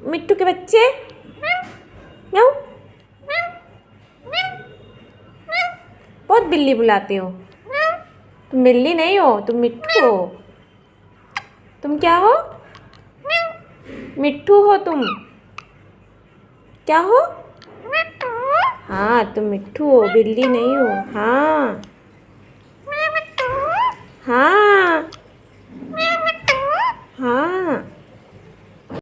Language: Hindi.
मिट्टू के बच्चे। म्याऊ। बहुत बिल्ली बुलाते हो। तुम बिल्ली नहीं हो, तुम मिट्टू हो। तुम क्या हो? मिट्टू हो तुम। क्या हो? हाँ तुम मिट्टू हो, बिल्ली नहीं हो। हाँ हाँ हाँ।